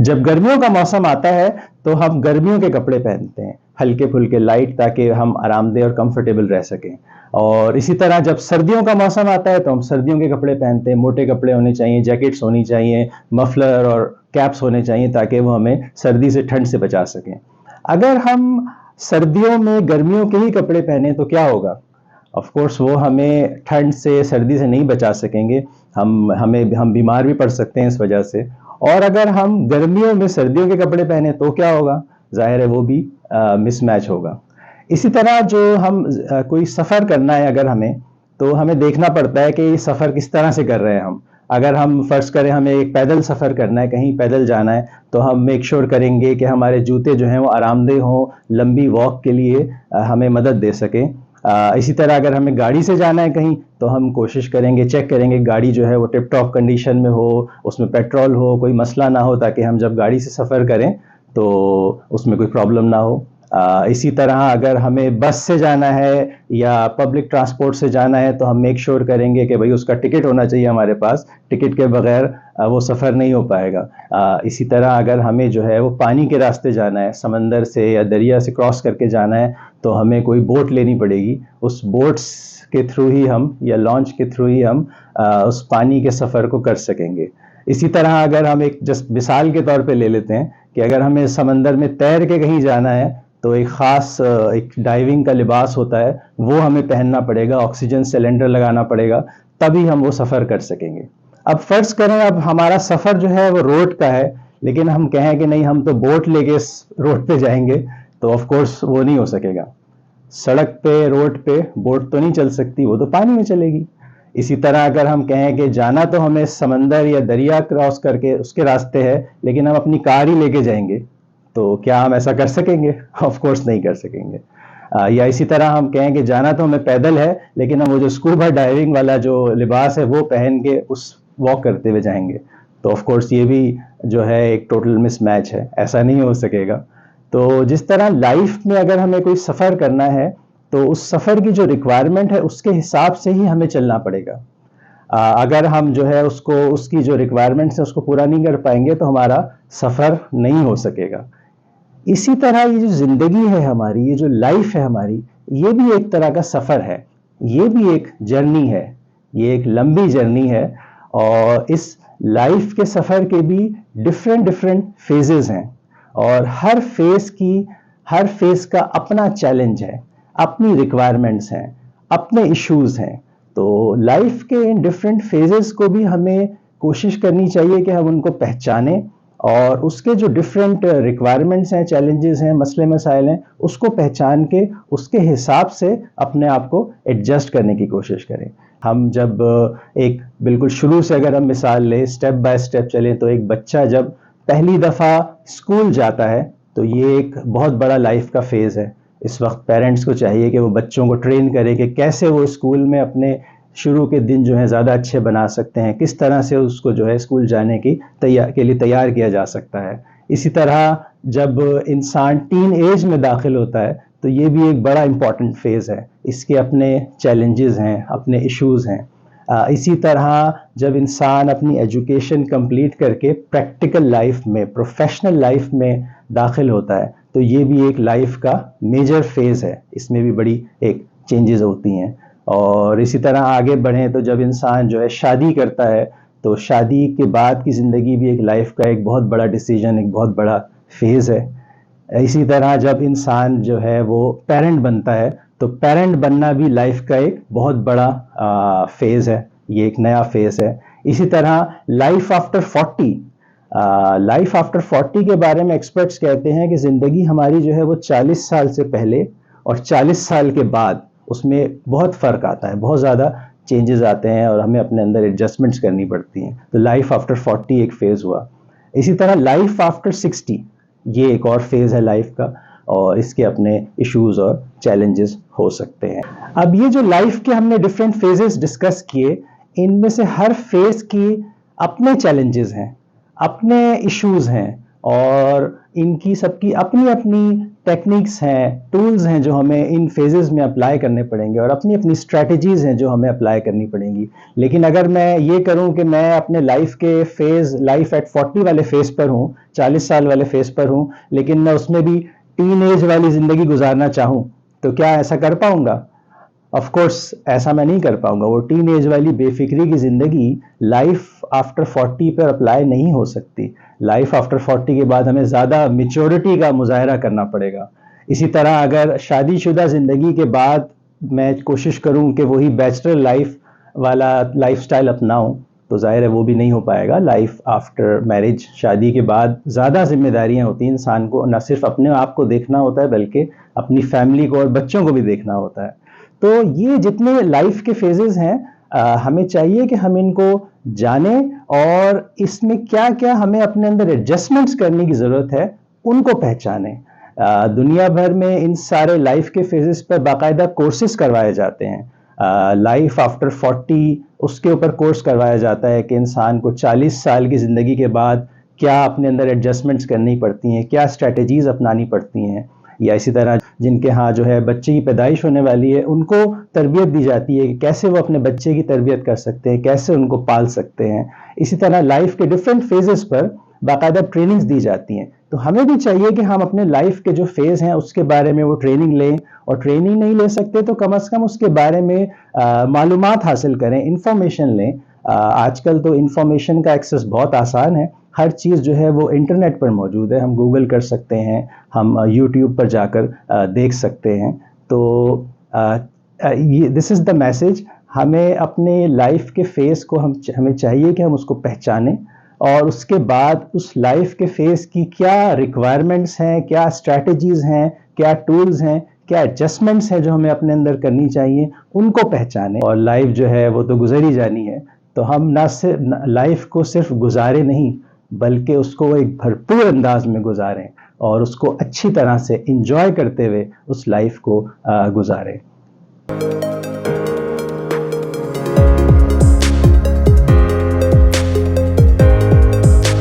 جب گرمیوں کا موسم آتا ہے تو ہم گرمیوں کے کپڑے پہنتے ہیں، ہلکے پھلکے لائٹ، تاکہ ہم آرام دہ اور کمفرٹیبل رہ سکیں. اور اسی طرح جب سردیوں کا موسم آتا ہے تو ہم سردیوں کے کپڑے پہنتے ہیں، موٹے کپڑے ہونے چاہیے، جیکٹس ہونی چاہیے، مفلر اور کیپس ہونے چاہیے تاکہ وہ ہمیں سردی سے، ٹھنڈ سے بچا سکیں. اگر ہم سردیوں میں گرمیوں کے ہی کپڑے پہنیں تو کیا ہوگا؟ آف کورس وہ ہمیں ٹھنڈ سے، سردی سے نہیں بچا سکیں گے، ہم بیمار بھی پڑ سکتے ہیں اس وجہ سے. اور اگر ہم گرمیوں میں سردیوں کے کپڑے پہنے تو کیا ہوگا؟ ظاہر ہے وہ بھی مس میچ ہوگا. اسی طرح جو ہم کوئی سفر کرنا ہے اگر ہمیں، تو ہمیں دیکھنا پڑتا ہے کہ یہ سفر کس طرح سے کر رہے ہیں ہم. اگر ہم فرض کریں ہمیں ایک پیدل سفر کرنا ہے، کہیں پیدل جانا ہے، تو ہم میک شور کریں گے کہ ہمارے جوتے جو ہیں وہ آرام دہ ہوں، لمبی واک کے لیے ہمیں مدد دے سکیں. اسی طرح اگر ہمیں گاڑی سے جانا ہے کہیں تو ہم کوشش کریں گے، چیک کریں گے گاڑی جو ہے وہ ٹپ ٹاپ کنڈیشن میں ہو، اس میں پیٹرول ہو، کوئی مسئلہ نہ ہو، تاکہ ہم جب گاڑی سے سفر کریں تو اس میں کوئی پرابلم نہ ہو. اسی طرح اگر ہمیں بس سے جانا ہے یا پبلک ٹرانسپورٹ سے جانا ہے تو ہم میک شور کریں گے کہ بھئی اس کا ٹکٹ ہونا چاہیے ہمارے پاس، ٹکٹ کے بغیر وہ سفر نہیں ہو پائے گا. اسی طرح اگر ہمیں جو ہے وہ پانی کے راستے جانا ہے، سمندر سے یا دریا سے کراس کر کے جانا ہے، تو ہمیں کوئی بوٹ لینی پڑے گی. اس بوٹس کے تھرو ہی ہم، یا لانچ کے تھرو ہی ہم اس پانی کے سفر کو کر سکیں گے. اسی طرح اگر ہم ایک جسٹ مثال کے طور پہ لے لیتے ہیں کہ اگر ہمیں سمندر میں تیر کے کہیں جانا ہے تو ایک خاص ایک ڈائیونگ کا لباس ہوتا ہے، وہ ہمیں پہننا پڑے گا، آکسیجن سلنڈر لگانا پڑے گا، تبھی ہم وہ سفر کر سکیں گے. اب فرض کریں اب ہمارا سفر جو ہے وہ روڈ کا ہے، لیکن ہم کہیں کہ نہیں ہم تو بوٹ لے کے روڈ پہ جائیں گے، تو آف کورس وہ نہیں ہو سکے گا. سڑک پہ، روڈ پہ بوٹ تو نہیں چل سکتی، وہ تو پانی میں چلے گی. اسی طرح اگر ہم کہیں کہ جانا تو ہمیں سمندر یا دریا کراس کر کے اس کے راستے ہے، لیکن ہم اپنی کار ہی لے کے جائیں گے، تو کیا ہم ایسا کر سکیں گے؟ آف کورس نہیں کر سکیں گے. یا اسی طرح ہم کہیں کہ جانا تو ہمیں پیدل ہے، لیکن ہم وہ جو اسکوبا ڈائیونگ والا جو لباس ہے وہ پہن کے اس واک کرتے ہوئے جائیں گے، تو آف کورس یہ بھی جو ہے ایک ٹوٹل مس میچ ہے، ایسا نہیں ہو سکے گا. تو جس طرح لائف میں اگر ہمیں کوئی سفر کرنا ہے تو اس سفر کی جو ریکوائرمنٹ ہے اس کے حساب سے ہی ہمیں چلنا پڑے گا. اگر ہم جو ہے اس کی جو ریکوائرمنٹس ہیں اس کو پورا نہیں کر پائیں گے تو ہمارا سفر نہیں ہو سکے گا. اسی طرح یہ جو زندگی ہے ہماری، یہ جو لائف ہے ہماری، یہ بھی ایک طرح کا سفر ہے، یہ بھی ایک جرنی ہے، یہ ایک لمبی جرنی ہے. اور اس لائف کے سفر کے بھی ڈفرینٹ فیزز ہیں، اور ہر فیز کا اپنا چیلنج ہے، اپنی ریکوائرمنٹس ہیں، اپنے ایشوز ہیں. تو لائف کے ان ڈفرینٹ فیزز کو بھی ہمیں کوشش کرنی چاہیے کہ ہم ان کو پہچانیں، اور اس کے جو ڈفرینٹ ریکوائرمنٹس ہیں، چیلنجز ہیں، مسئلے مسائل ہیں، اس کو پہچان کے اس کے حساب سے اپنے آپ کو ایڈجسٹ کرنے کی کوشش کریں. ہم جب ایک بالکل شروع سے اگر ہم مثال لیں، اسٹیپ بائی اسٹیپ چلیں، تو ایک بچہ جب پہلی دفعہ اسکول جاتا ہے تو یہ ایک بہت بڑا لائف کا فیز ہے. اس وقت پیرنٹس کو چاہیے کہ وہ بچوں کو ٹرین کرے کہ کیسے وہ اسکول میں اپنے شروع کے دن جو ہیں زیادہ اچھے بنا سکتے ہیں، کس طرح سے اس کو جو ہے اسکول جانے کے لیے تیار کیا جا سکتا ہے. اسی طرح جب انسان ٹین ایج میں داخل ہوتا ہے تو یہ بھی ایک بڑا امپورٹنٹ فیز ہے، اس کے اپنے چیلنجز ہیں، اپنے ایشوز ہیں. اسی طرح جب انسان اپنی ایجوکیشن کمپلیٹ کر کے پریکٹیکل لائف میں، پروفیشنل لائف میں داخل ہوتا ہے تو یہ بھی ایک لائف کا میجر فیز ہے، اس میں بھی بڑی ایک چینجز ہوتی ہیں. اور اسی طرح آگے بڑھیں تو جب انسان جو ہے شادی کرتا ہے تو شادی کے بعد کی زندگی بھی ایک لائف کا ایک بہت بڑا ڈیسیجن، ایک بہت بڑا فیز ہے. اسی طرح جب انسان جو ہے وہ پیرنٹ بنتا ہے تو پیرنٹ بننا بھی لائف کا ایک بہت بڑا فیز ہے، یہ ایک نیا فیز ہے. اسی طرح لائف آفٹر 40، لائف آفٹر 40 کے بارے میں ایکسپرٹس کہتے ہیں کہ زندگی ہماری جو ہے وہ 40 سال سے پہلے اور 40 سال کے بعد، اس میں بہت فرق آتا ہے، بہت زیادہ چینجز آتے ہیں اور ہمیں اپنے اندر ایڈجسٹمنٹس کرنی پڑتی ہیں. تو لائف آفٹر 40 ایک فیز ہوا. اسی طرح لائف آفٹر 60 یہ ایک اور فیز ہے لائف کا، اور اس کے اپنے ایشوز اور چیلنجز ہو سکتے ہیں. اب یہ جو لائف کے ہم نے ڈفرینٹ فیزز ڈسکس کیے، ان میں سے ہر فیز کی اپنے چیلنجز ہیں، اپنے ایشوز ہیں، اور ان کی سب کی اپنی اپنی ٹیکنیکس ہیں، ٹولز ہیں جو ہمیں ان فیزز میں اپلائی کرنے پڑیں گے، اور اپنی اپنی اسٹریٹجیز ہیں جو ہمیں اپلائی کرنی پڑیں گی. لیکن اگر میں یہ کروں کہ میں اپنے لائف کے فیز، لائف ایٹ 40 والے فیز پر ہوں، 40 سال والے فیز پر ہوں، لیکن میں اس میں بھی ٹین ایج والی زندگی گزارنا چاہوں، تو کیا ایسا کر پاؤں گا؟ آف کورس ایسا میں نہیں کر پاؤں گا. وہ ٹین ایج والی بے فکری کی زندگی لائف آفٹر 40 پر اپلائی نہیں ہو سکتی. لائف آفٹر 40 کے بعد ہمیں زیادہ میچورٹی کا مظاہرہ کرنا پڑے گا. اسی طرح اگر شادی شدہ زندگی کے بعد میں کوشش کروں کہ وہی بیچلر لائف والا لائف سٹائل اپناؤں، تو ظاہر ہے وہ بھی نہیں ہو پائے گا. لائف آفٹر میرج، شادی کے بعد زیادہ ذمہ داریاں ہوتی ہیں. انسان کو نہ صرف اپنے آپ کو دیکھنا ہوتا ہے بلکہ اپنی فیملی کو اور بچوں کو بھی دیکھنا ہوتا ہے. تو یہ جتنے لائف کے فیزز ہیں، ہمیں چاہیے کہ ہم ان کو جانیں، اور اس میں کیا کیا ہمیں اپنے اندر ایڈجسٹمنٹس کرنے کی ضرورت ہے ان کو پہچانیں. دنیا بھر میں ان سارے لائف کے فیزز پر باقاعدہ کورسز کروائے جاتے ہیں. لائف آفٹر 40 اس کے اوپر کورس کروایا جاتا ہے کہ انسان کو 40 سال کی زندگی کے بعد کیا اپنے اندر ایڈجسٹمنٹس کرنی پڑتی ہیں، کیا اسٹریٹجیز اپنانی پڑتی ہیں. یا اسی طرح جن کے ہاں جو ہے بچے کی پیدائش ہونے والی ہے، ان کو تربیت دی جاتی ہے کہ کیسے وہ اپنے بچے کی تربیت کر سکتے ہیں، کیسے ان کو پال سکتے ہیں. اسی طرح لائف کے ڈفرینٹ فیزز پر باقاعدہ ٹریننگز دی جاتی ہیں. تو ہمیں بھی چاہیے کہ ہم اپنے لائف کے جو فیز ہیں اس کے بارے میں وہ ٹریننگ لیں، اور ٹریننگ نہیں لے سکتے تو کم از کم اس کے بارے میں معلومات حاصل کریں، انفارمیشن لیں. آج کل تو انفارمیشن کا ایکسس بہت آسان ہے. ہر چیز جو ہے وہ انٹرنیٹ پر موجود ہے. ہم گوگل کر سکتے ہیں، ہم یوٹیوب پر جا کر دیکھ سکتے ہیں. تو دس از دا میسج. ہمیں اپنے لائف کے فیز کو ہمیں چاہیے کہ ہم اس کو پہچانیں، اور اس کے بعد اس لائف کے فیز کی کیا ریکوائرمنٹس ہیں، کیا اسٹریٹجیز ہیں، کیا ٹولز ہیں، کیا ایڈجسٹمنٹس ہیں جو ہمیں اپنے اندر کرنی چاہیے، ان کو پہچانیں. اور لائف جو ہے وہ تو گزر ہی جانی ہے، تو ہم نہ صرف لائف کو صرف گزارے نہیں بلکہ اس کو ایک بھرپور انداز میں گزاریں، اور اس کو اچھی طرح سے انجوائے کرتے ہوئے اس لائف کو گزاریں.